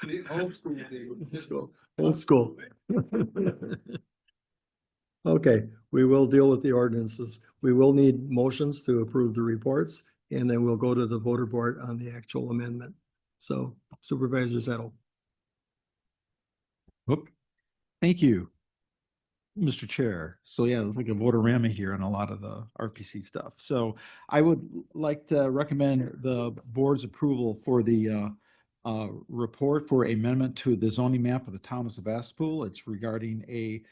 The old school, David. Old school. Okay, we will deal with the ordinances. We will need motions to approve the reports, and then we'll go to the voter board on the actual amendment. So Supervisor Zettel. Whoop. Thank you, Mr. Chair. So yeah, it's like a voter-rama here on a lot of the RPC stuff. So I would like to recommend the board's approval for the report for amendment to the zoning map of the town of Sebastopol. It's regarding a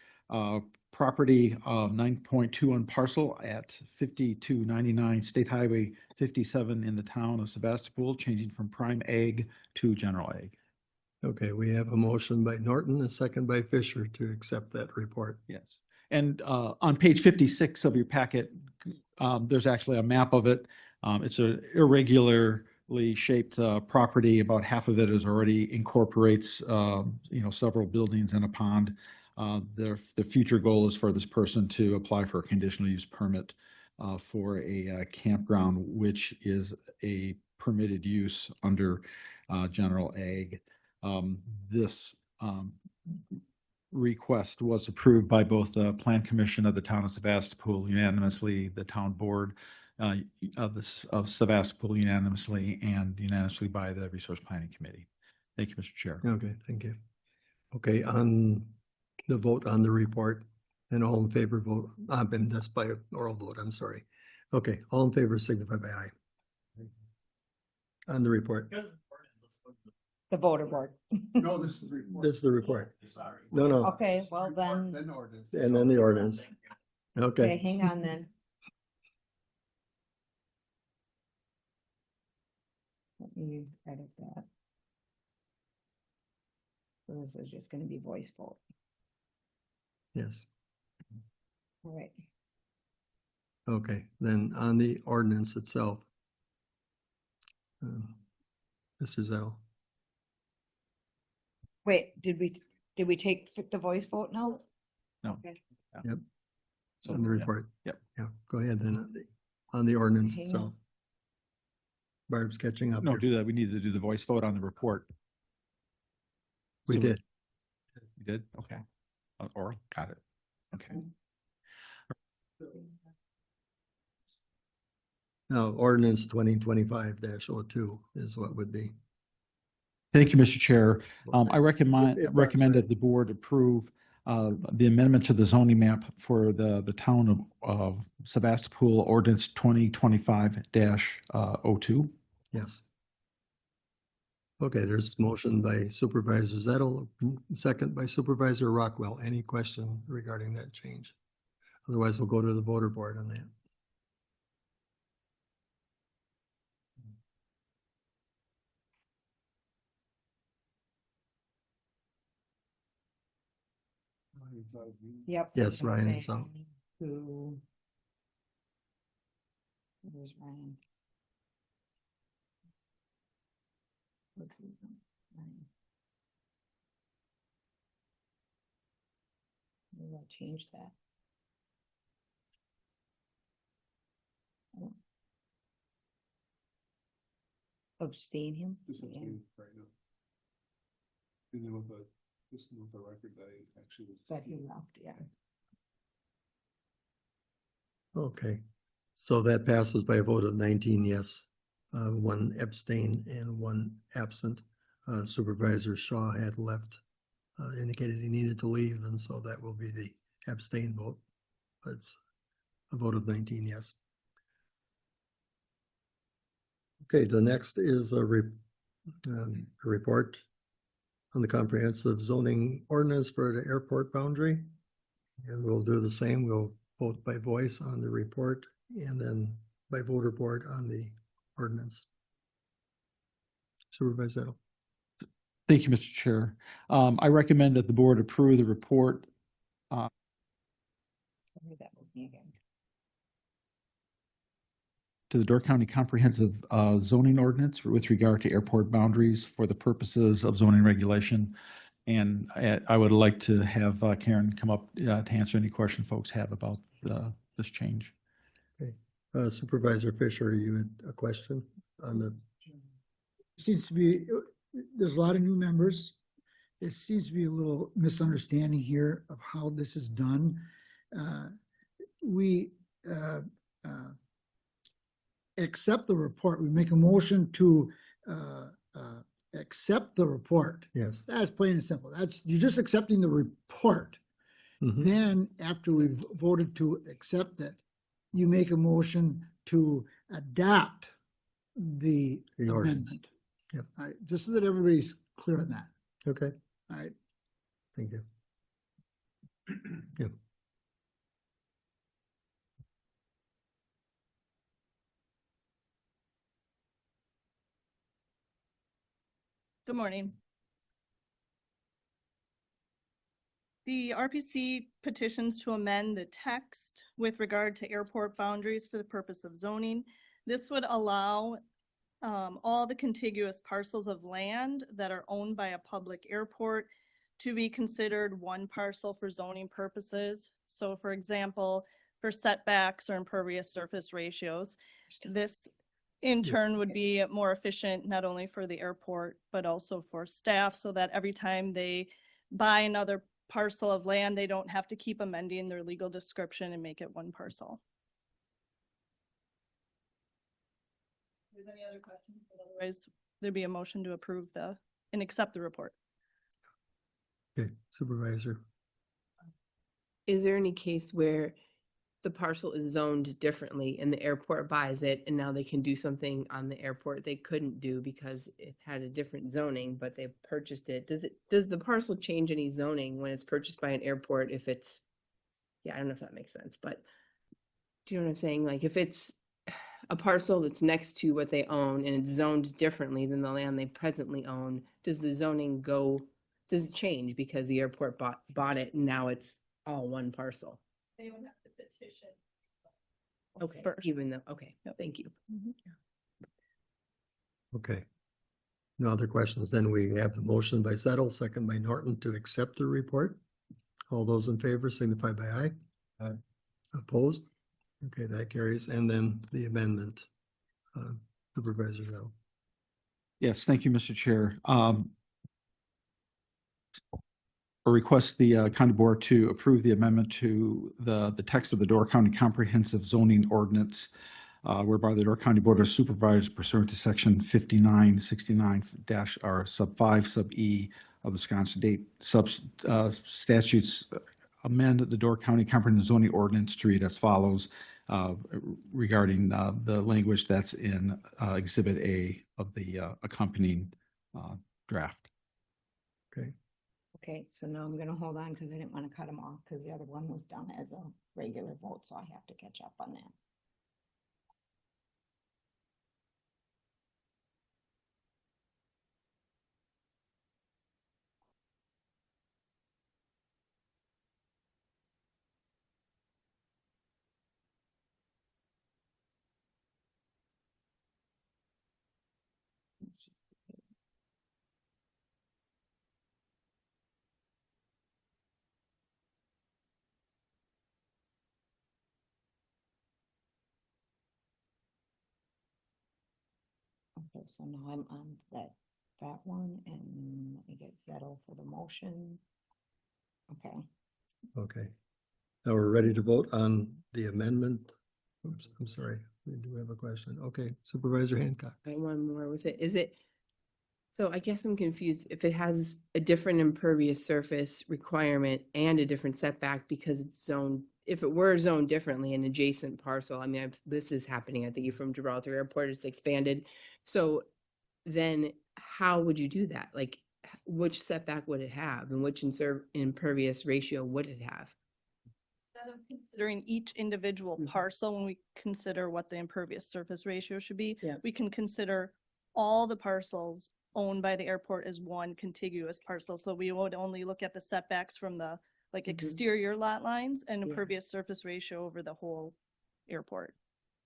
property of 9.21 parcel at 5299 State Highway 57 in the town of Sebastopol, changing from prime ag to general ag. Okay, we have a motion by Norton, a second by Fisher to accept that report. Yes. And on page 56 of your packet, there's actually a map of it. It's an irregularly shaped property. About half of it is already incorporates, several buildings and a pond. The future goal is for this person to apply for a conditional use permit for a campground, which is a permitted use under general ag. This request was approved by both the Plan Commission of the town of Sebastopol unanimously, the town board of Sebastopol unanimously, and unanimously by the Resource Planning Committee. Thank you, Mr. Chair. Okay, thank you. Okay, on the vote on the report, and all in favor vote, and that's by oral vote, I'm sorry. Okay, all in favor signify by aye. On the report. The voter board. No, this is the report. This is the report. Sorry. No, no. Okay, well then, Then ordinance. And then the ordinance. okay, Okay, hang on then. Let me edit that. So this is just gonna be voice vote. yes. All right. Okay, then on the ordinance itself. Mr. Zettel. Wait, did we take the voice vote now? No. Okay. Yep. So, On the yeah. report. Yep. Yeah, go ahead then on the ordinance Hang on. itself. Barb's catching up. No, here. do that. We need to do the voice vote on the report. We So did. You did? Okay. Oral, got it. Okay. Now, ordinance 2025-02 is what would be. Thank you, Mr. Chair. I If recommend Barb's ready. that the board approve the amendment to the zoning map for the town of Sebastopol ordinance 2025-02. Yes. Okay, there's motion by Supervisor Zettel, second by Supervisor Rockwell. Any question regarding that change? Otherwise, we'll go to the voter board on that. Yep. Yes, Ryan is out. Who? Where's Ryan? Let's see. Ryan. Maybe I'll change that. Oh. Abstain him? Just Yeah. abstain right now. And then with the record that I actually was. But he left, yeah. Okay, so that passes by a vote of 19 yes, 1 abstain and 1 absent. Supervisor Shaw had left, indicated he needed to leave, and so that will be the abstain vote. It's a vote of 19 yes. Okay, the next is a report on the comprehensive zoning ordinance for the airport boundary. And we'll do the same. We'll vote by voice on the report and then by voter board on the ordinance. Supervisor Zettel. Thank you, Mr. Chair. I recommend that the board approve the report. Sorry, that was me again. To the Door County Comprehensive Zoning Ordinance with regard to airport boundaries for the purposes of zoning regulation. And I would like to have Karen come up to answer any question folks have about this change. Okay, Supervisor Fisher, you had a question on the, Seems to be there's a lot of new members. There seems to be a little misunderstanding here of how this is done. We accept the report. We make a motion to accept the report. Yes. That's plain and simple. You're just accepting the report. Mhm. Then, after we've voted to accept it, you make a motion to adopt the The ordinance. amendment. Yep. All right, just so that everybody's clear on that. Okay, All right. thank you. Yep. Good morning. The RPC petitions to amend the text with regard to airport boundaries for the purpose of zoning. This would allow all the contiguous parcels of land that are owned by a public airport to be considered one parcel for zoning purposes. So for example, for setbacks or impervious surface ratios, this in turn would be more efficient, not only for the airport, but also for staff, so that every time they buy another parcel of land, they don't have to keep amending their legal description and make it one parcel. If there's any other questions, but otherwise there'd be a motion to approve and accept the report. Okay, Supervisor. Is there any case where the parcel is zoned differently and the airport buys it and now they can do something on the airport they couldn't do because it had a different zoning, but they purchased it? Does the parcel change any zoning when it's purchased by an airport if it's, yeah, I don't know if that makes sense, but do you know what I'm saying? Like if it's a parcel that's next to what they own and it's zoned differently than the land they presently own, does the zoning does it change because the airport bought it and now it's all one parcel? They would have to petition. Okay, First. even though, okay, Yep. thank you. Okay. No other questions. Then we have the motion by Settle, second by Norton to accept the report. All those in favor signify by aye. Aye. Opposed? Okay, that carries. And then the amendment. Supervisor Settle. Yes, thank you, Mr. Chair. I request the county board to approve the amendment to the text of the Door County Comprehensive Zoning Ordinance, whereby the Door County Board of Supervisors pursuant to section 5969-R sub 5 sub E of the Wisconsin State statutes amend the Door County Comprehensive Zoning Ordinance to read as follows regarding the language that's in Exhibit A of the accompanying draft. Okay, Okay, so now I'm gonna hold on because I didn't want to cut them off because the other one was done as a regular vote, so I have to catch up on that. Okay, so now I'm on that one and let me get settled for the motion. Okay, okay. Now we're ready to vote on the amendment. Oops, I'm sorry. We do have a question. Okay, Supervisor Hancock. I one more with it. So I guess I'm confused if it has a different impervious surface requirement and a different setback because it's zoned, if it were zoned differently, an adjacent parcel, I mean, this is happening, I think, from Gibraltar Airport, it's expanded. So then how would you do that? Like, which setback would it have and which impervious ratio would it have? Instead of considering each individual parcel, when we consider what the impervious surface ratio should be, Yeah. we can consider all the parcels owned by the airport as one contiguous parcel. So we would only look at the setbacks from the exterior lot lines and Yeah. impervious surface ratio over the whole airport.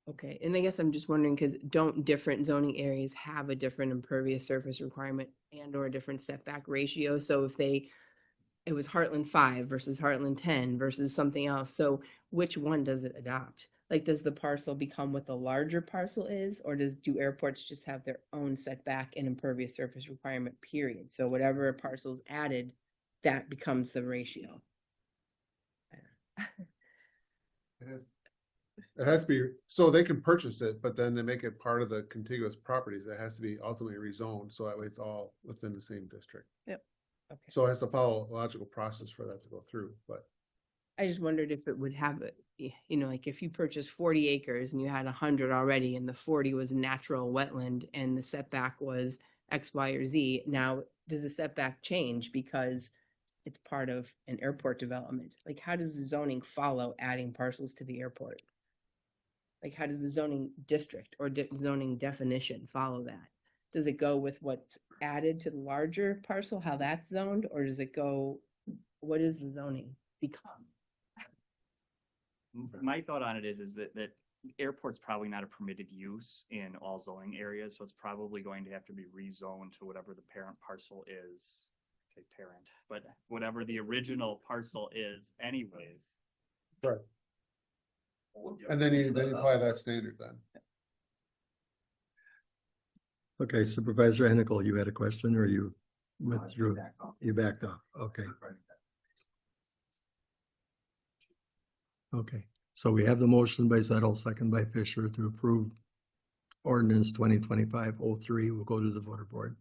Okay, and I guess I'm just wondering, because don't different zoning areas have a different impervious surface requirement and or a different setback ratio? So if it was Heartland 5 versus Heartland 10 versus something else, so which one does it adopt? Like, does the parcel become what the larger parcel is, or do airports just have their own setback and impervious surface requirement, period? So whatever parcel's added, that becomes the ratio. It has to be, so they can purchase it, but then they make it part of the contiguous properties. It has to be ultimately rezoned, so that way it's all within the same district. Okay. So it has to follow a logical process for that to go through, but I just wondered if it would have like if you purchased 40 acres and you had 100 already and the 40 was natural wetland and the setback was X, Y, or Z, now does the setback change because it's part of an airport development? Like, how does the zoning follow adding parcels to the airport? Like, how does the zoning district or zoning definition follow that? Does it go with what's added to the larger parcel, how that's zoned, or does it go, what is the zoning become? My thought on it is that airport's probably not a permitted use in all zoning areas, so it's probably going to have to be rezoned to whatever the parent parcel is. Say parent, but whatever the original parcel is anyways. right. And then you apply that standard then. Okay, Supervisor Hennikel, you had a question or you withdrew? You backed off, okay. Okay, so we have the motion by Zettel, second by Fisher to approve ordinance 2025-03. We'll go to the voter board.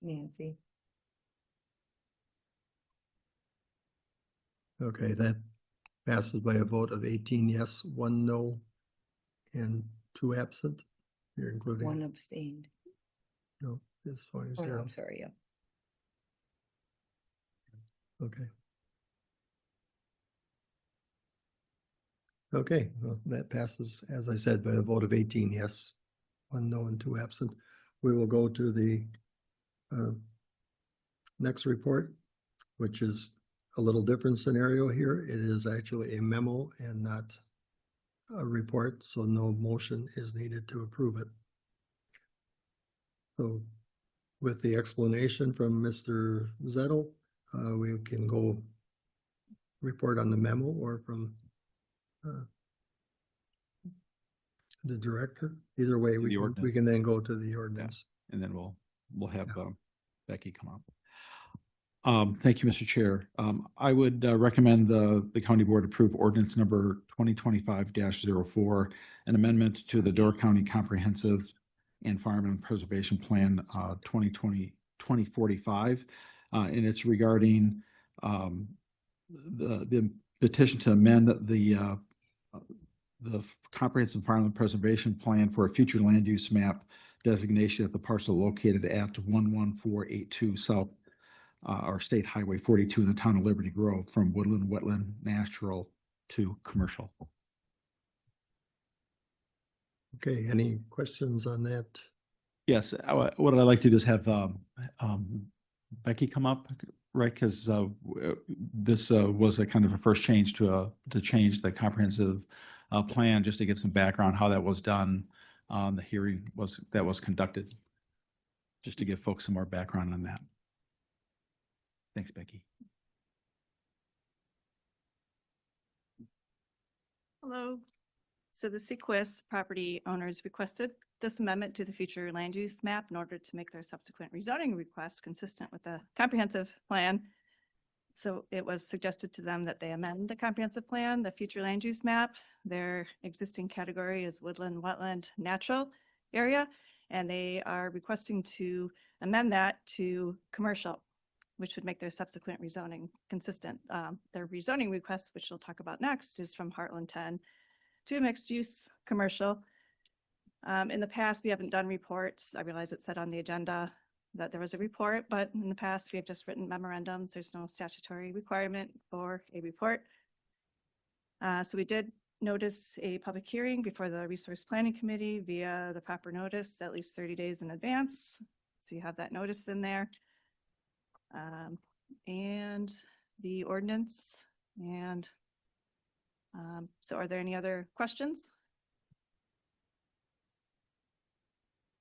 Nancy, Okay, that passes by a vote of 18 yes, 1 no, and 2 absent. You're including. one abstained. No, this one is Oh, no, zero. I'm sorry, yeah. Okay. Okay, well, that passes, as I said, by a vote of 18 yes, 1 no, and 2 absent. We will go to the next report, which is a little different scenario here. It is actually a memo and not a report, so no motion is needed to approve it. So with the explanation from Mr. Zettel, we can go report on the memo or from the director. Either way, The we ordinance. can then go to the ordinance. And then we'll have Yeah. Becky come up. Thank you, Mr. Chair. I would recommend the county board approve ordinance number 2025-04, an amendment to the Door County Comprehensive and Farmland Preservation Plan 2020-2045. And it's regarding the petition to amend the Comprehensive Farmland Preservation Plan for a future land use map designation at the parcel located at 11482 South or State Highway 42 in the town of Liberty Grove from woodland, wetland, natural to commercial. Okay, any questions on that? Yes, what I'd like to do is have Becky come up, right? Because this was a kind of a first change to change the comprehensive plan, just to give some background how that was done. The hearing that was conducted, just to give folks some more background on that. Thanks, Becky. Hello. So the Sequest property owners requested this amendment to the future land use map in order to make their subsequent rezoning requests consistent with the comprehensive plan. So it was suggested to them that they amend the comprehensive plan, the future land use map. Their existing category is woodland, wetland, natural area, and they are requesting to amend that to commercial, which would make their subsequent rezoning consistent. Their rezoning request, which we'll talk about next, is from Heartland 10 to mixed use commercial. In the past, we haven't done reports. I realize it said on the agenda that there was a report, but in the past we have just written memorandums. There's no statutory requirement for a report. So we did notice a public hearing before the Resource Planning Committee via the proper notice at least 30 days in advance. So you have that notice in there. And the ordinance. And so are there any other questions?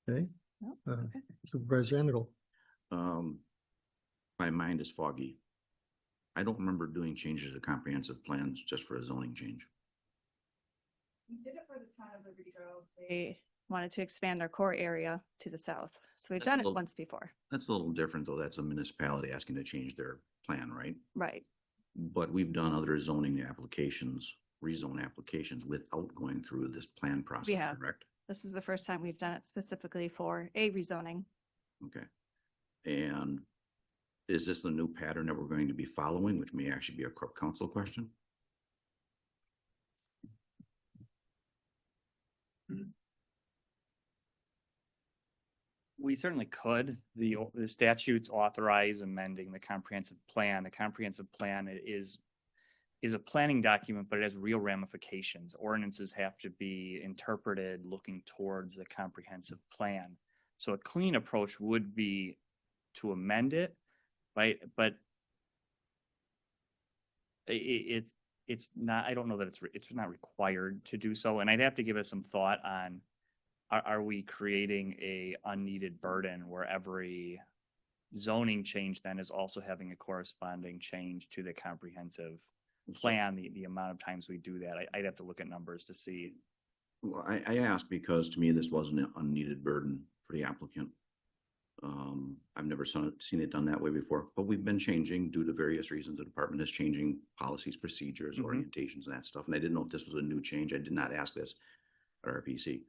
Okay, No, Uh, okay. Supervisor Engel. My mind is foggy. I don't remember doing changes to comprehensive plans just for a zoning change. We did it for the town of Liberty Grove. They wanted to expand our core area to the south, so we've That's a done it little- once before. That's a little different, though. That's a municipality asking to change their plan, right? Right. But we've done other zoning applications, rezone applications without going through this plan process, have. correct? This is the first time we've done it specifically for a rezoning. Okay. And is this the new pattern that we're going to be following, which may actually be a corp council question? We certainly could. The statutes authorize amending the comprehensive plan. The comprehensive plan is a planning document, but it has real ramifications. Ordinances have to be interpreted looking towards the comprehensive plan. So a clean approach would be to amend it, right? But it's not, I don't know that it's not required to do so. And I'd have to give it some thought on, are we creating a unneeded burden where every zoning change then is also having a corresponding change to the comprehensive plan, the amount of times we do that? I'd have to look at numbers to see. Well, I ask because to me, this wasn't an unneeded burden for the applicant. I've never seen it done that way before, but we've been changing due to various reasons. The department is changing policies, procedures, Mhm. orientations, and that stuff. And I didn't know if this was a new change. I did not ask this at RPC.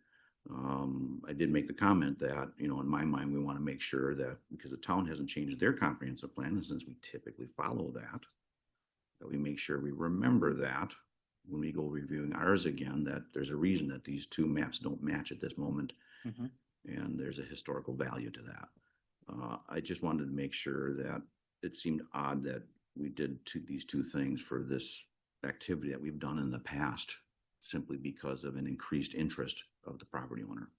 I did make the comment that, in my mind, we want to make sure that because the town hasn't changed their comprehensive plan, and since we typically follow that we make sure we remember that when we go reviewing ours again, that there's a reason that these two maps don't match at this moment. Mhm. And there's a historical value to that. I just wanted to make sure that it seemed odd that we did these two things for this activity that we've done in the past, simply because of an increased interest of the property owner.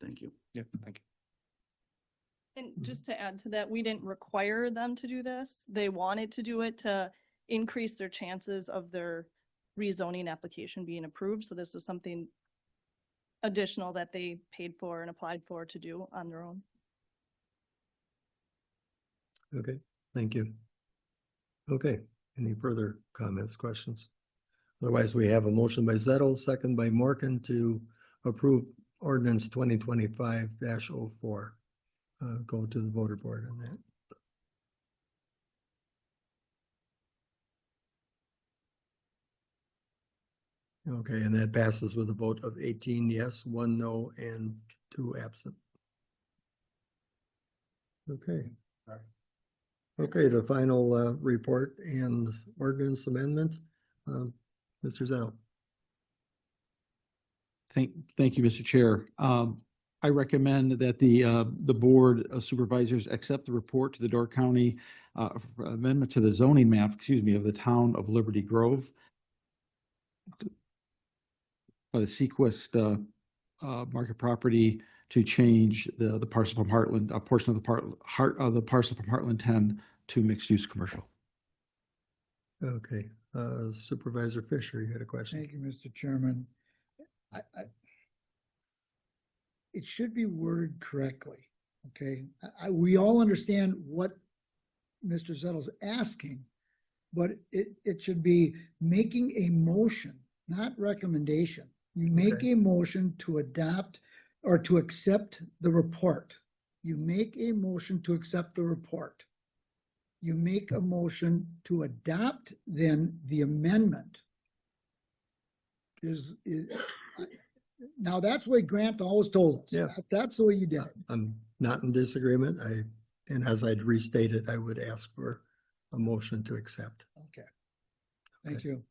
Thank you. Yeah, thank you. And just to add to that, we didn't require them to do this. They wanted to do it to increase their chances of their rezoning application being approved. So this was something additional that they paid for and applied for to do on their own. Okay, thank you. Okay, any further comments, questions? Otherwise, we have a motion by Zettel, second by Morgan to approve ordinance 2025-04. Go to the voter board on that. Okay, and that passes with a vote of 18 yes, 1 no, and 2 absent. Okay. Okay, the final report and ordinance amendment. Mr. Zettel. Thank you, Mr. Chair. I recommend that the Board of Supervisors accept the report to the Door County amendment to the zoning map, of the town of Liberty Grove. By the Sequest market property to change the parcel from Heartland, a portion of the parcel from Heartland 10 to mixed use commercial. Okay, Supervisor Fisher, you had a question? Thank you, Mr. Chairman. It should be worded correctly, okay? We all understand what Mr. Zettel's asking, but it should be making a motion, not recommendation. You make Okay. a motion to adopt or to accept the report. You make a motion to accept the report. You make a motion to adopt then the amendment. Now that's what Grant always told us. Yeah. That's the way you did it. I'm not in disagreement. And as I'd restated, I would ask for a motion to accept. Okay. Thank Okay. you.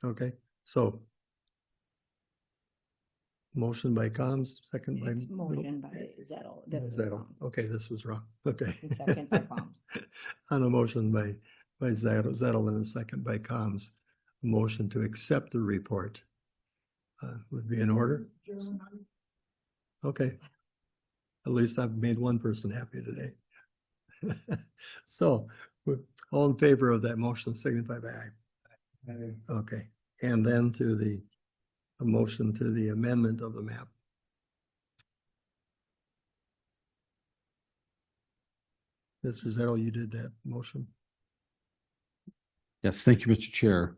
Okay, so motion by Combs, second by. It's motion by Zettel. That was Zettel. wrong. Okay, this is wrong. Okay. And second by Combs. On a motion by Zettel and a second by Combs, motion to accept the report would be in order. Okay. At least I've made one person happy today. So, all in favor of that motion, signify by aye. Okay, and then to the motion to the amendment of the map. Mr. Zettel, you did that motion. Yes, thank you, Mr. Chair.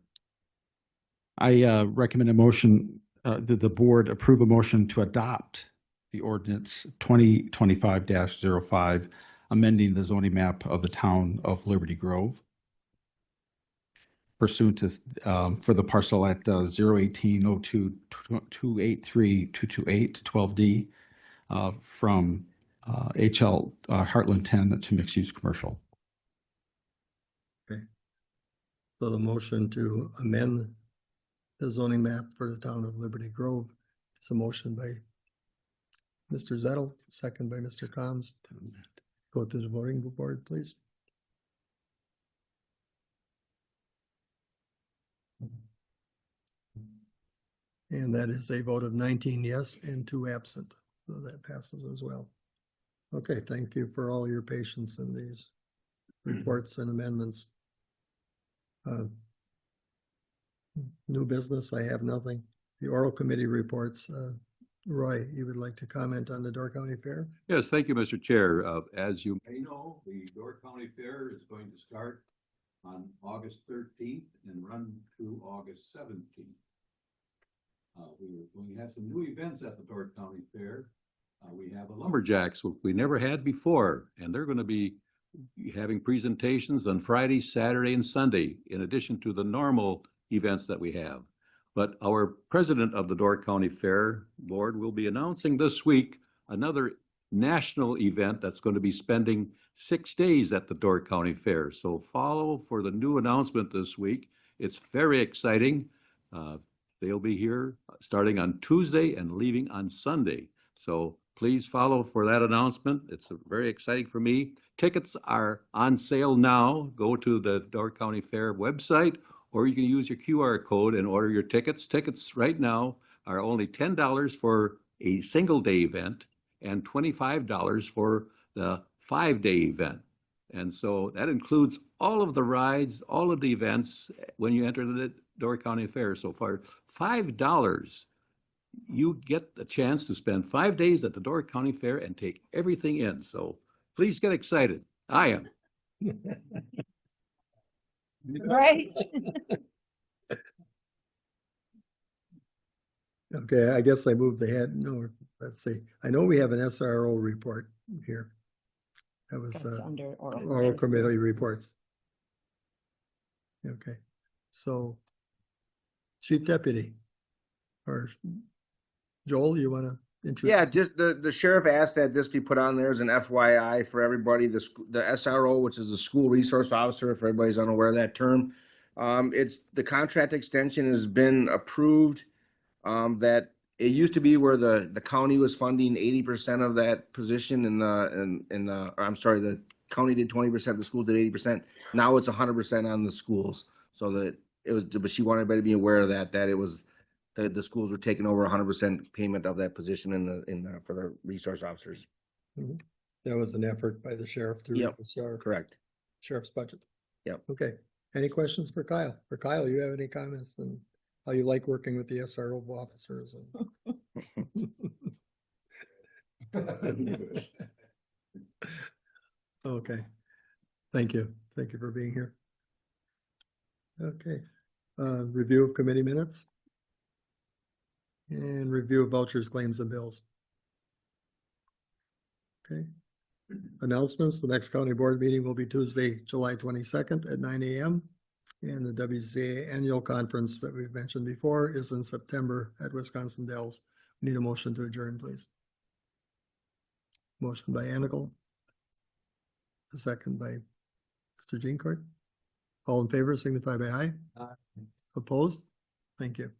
I recommend a motion that the board approve a motion to adopt the ordinance 2025-05, amending the zoning map of the town of Liberty Grove pursuant to for the parcel at 01802-283-228 12D from HL Heartland 10 to mixed use commercial. Okay. So the motion to amend the zoning map for the town of Liberty Grove is a motion by Mr. Zettel, second by Mr. Combs. Go to the voting board, please. And that is a vote of 19 yes and 2 absent. So that passes as well. Okay, thank you for all your patience in these reports and amendments. New business, I have nothing. The oral committee reports, Roy, you would like to comment on the Door County Fair? Yes, thank you, Mr. Chair. As you may know, the Door County Fair is going to start on August 13th and run through August 17th. We have some new events at the Door County Fair. We have a lumberjacks, which we never had before, and they're going to be having presentations on Friday, Saturday, and Sunday, in addition to the normal events that we have. But our president of the Door County Fair Board will be announcing this week another national event that's going to be spending 6 days at the Door County Fair. So follow for the new announcement this week. It's very exciting. They'll be here starting on Tuesday and leaving on Sunday. So please follow for that announcement. It's very exciting for me. Tickets are on sale now. Go to the Door County Fair website, or you can use your QR code and order your tickets. Tickets right now are only $10 for a single day event and $25 for the 5-day event. And so that includes all of the rides, all of the events when you enter the Door County Fair. So for $5, you get the chance to spend 5 days at the Door County Fair and take everything in. So please get excited. I am. Right. Okay, I guess I moved ahead. No, let's see. I know we have an SRO report here. That was That's under oral committee reports. Okay, so Chief Deputy, or Joel, you want to introduce? Yeah, just the sheriff asked that this be put on there as an FYI for everybody. The SRO, which is the school resource officer, if everybody's unaware of that term. It's the contract extension has been approved. That it used to be where the county was funding 80% of that position, or I'm sorry, the county did 20%, the schools did 80%. Now it's 100% on the schools. So that it was, but she wanted everybody to be aware of that it was the schools were taking over 100% payment of that position for the resource officers. Mhm. That was an effort by the sheriff to Yep, reduce our correct. sheriff's budget. Yep. Okay. Any questions for Kyle? For Kyle, you have any comments on how you like working with the SRO officers? Okay. Thank you. Thank you for being here. Okay. Review of committee minutes. And review of vouchers, claims, and bills. Okay. Announcements. The next county board meeting will be Tuesday, July 22nd at 9 a.m. And the WCA annual conference that we've mentioned before is in September at Wisconsin Dells. We need a motion to adjourn, please. Motion by Anikel. A second by Mr. Jeancourt. All in favor, signify by aye. Opposed? Thank you.